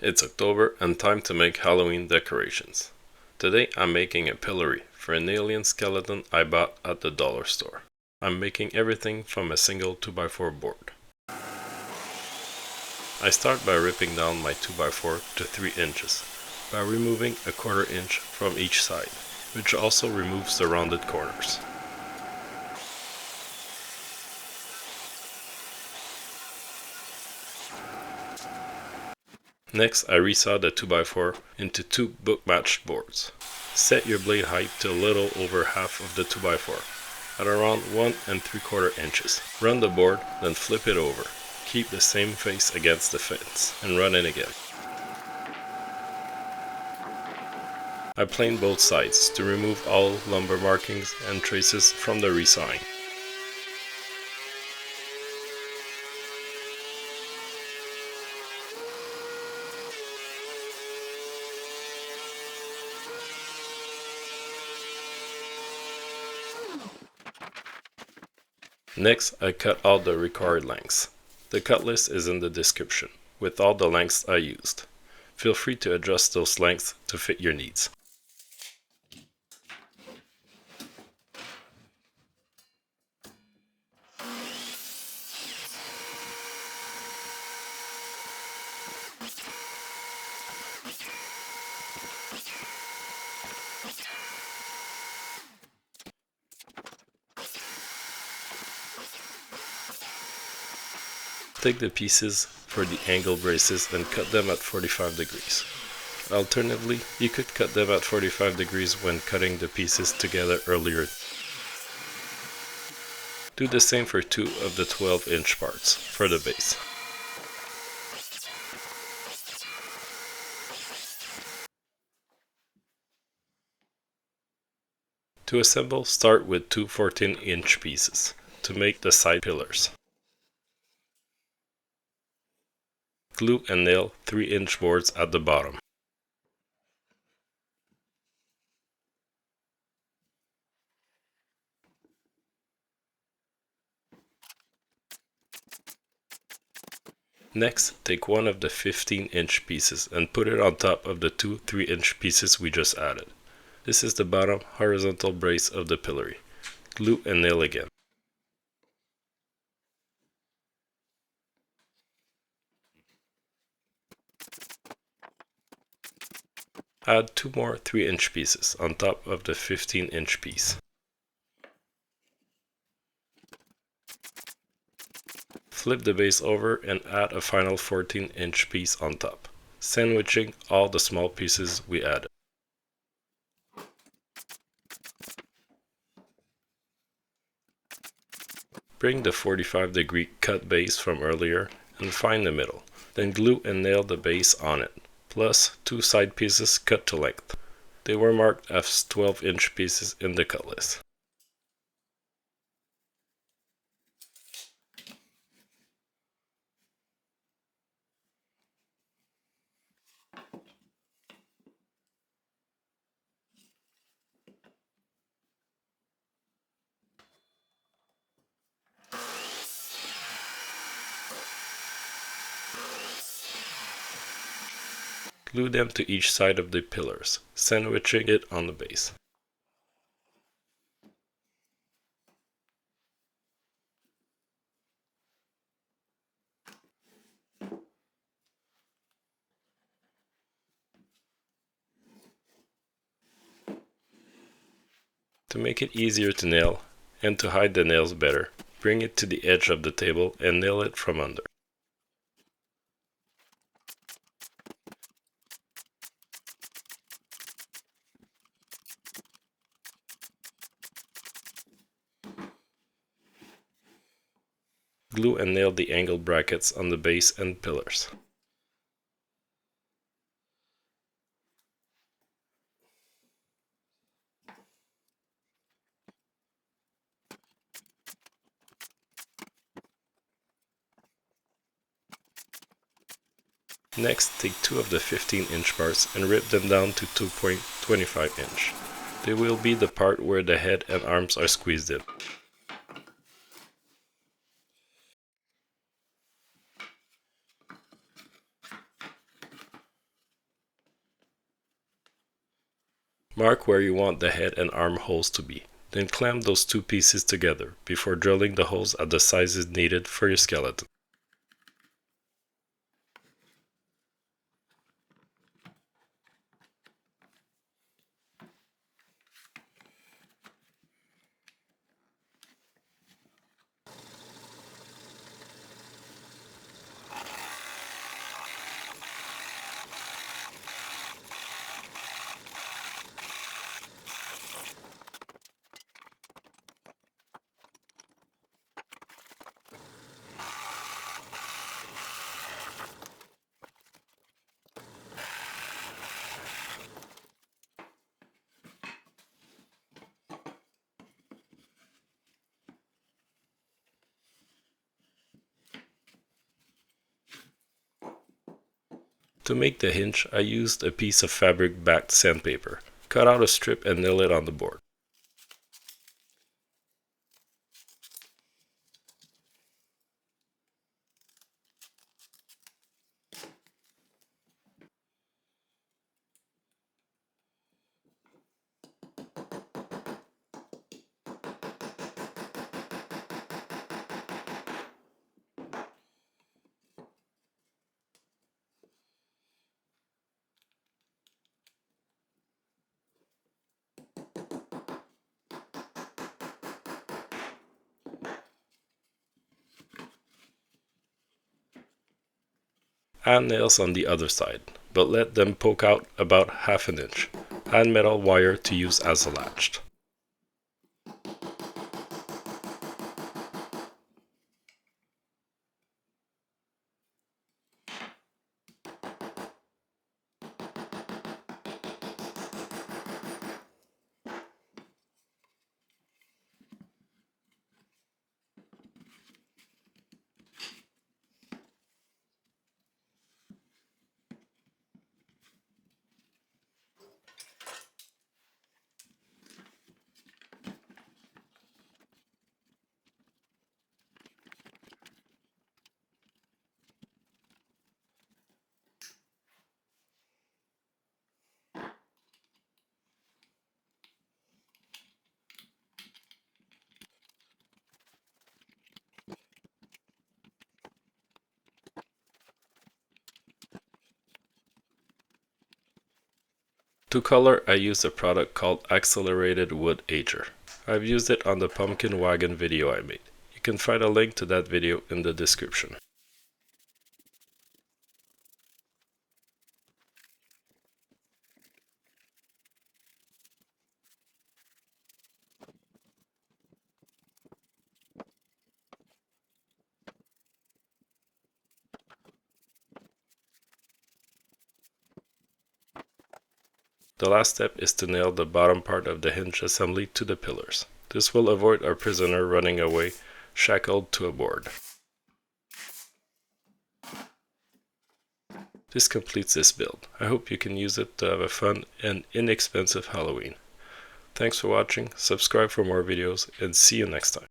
It's October and time to make Halloween decorations. Today I'm making a pillory for an alien skeleton I bought at the dollar store. I'm making everything from a single 2x4 board. I start by ripping down my 2x4 to 3 inches by removing a 1/4 inch from each side, which also removes the rounded corners. Next, I resaw the 2x4 into 2 book-matched boards. Set your blade height to a little over half of the 2x4, at around 1 3/4 inches. Run the board, then flip it over. Keep the same face against the fence, and run it again. I planed both sides to remove all lumber markings and traces from the resawing. Next, I cut all the required lengths. The cut list is in the description, with all the lengths I used. Feel free to adjust those lengths to fit your needs. Take the pieces for the angle braces and cut them at 45 degrees. Alternatively, you could cut them at 45 degrees when cutting the pieces together earlier. Do the same for 2 of the 12-inch parts for the base. To assemble, start with 2 14-inch pieces to make the side pillars. Glue and nail 3-inch boards at the bottom. Next, take one of the 15-inch pieces and put it on top of the 2 3-inch pieces we just added. This is the bottom horizontal brace of the pillory. Glue and nail again. Add 2 more 3-inch pieces on top of the 15-inch piece. Flip the base over and add a final 14-inch piece on top, sandwiching all the small pieces we added. Bring the 45-degree cut base from earlier and find the middle, then glue and nail the base on it, plus 2 side pieces cut to length. They were marked as 12-inch pieces in the cut list. Glue them to each side of the pillars, sandwiching it on the base. To make it easier to nail, and to hide the nails better, bring it to the edge of the table and nail it from under. Glue and nail the angled brackets on the base and pillars. Next, take 2 of the 15-inch parts and rip them down to 2.25 inch. They will be the part where the head and arms are squeezed in. Mark where you want the head and arm holes to be. Then clamp those two pieces together before drilling the holes at the sizes needed for your skeleton. To make the hinge, I used a piece of fabric-backed sandpaper. Cut out a strip and nail it on the board. Add nails on the other side, but let them poke out about half an inch. Add metal wire to use as a latch. To color, I use a product called Accelerated Wood Ager. I've used it on the pumpkin wagon video I made. You can find a link to that video in the description. The last step is to nail the bottom part of the hinge assembly to the pillars. This will avoid our prisoner running away shackled to a board. This completes this build. I hope you can use it to have a fun and inexpensive Halloween. Thanks for watching, subscribe for more videos, and see you next time.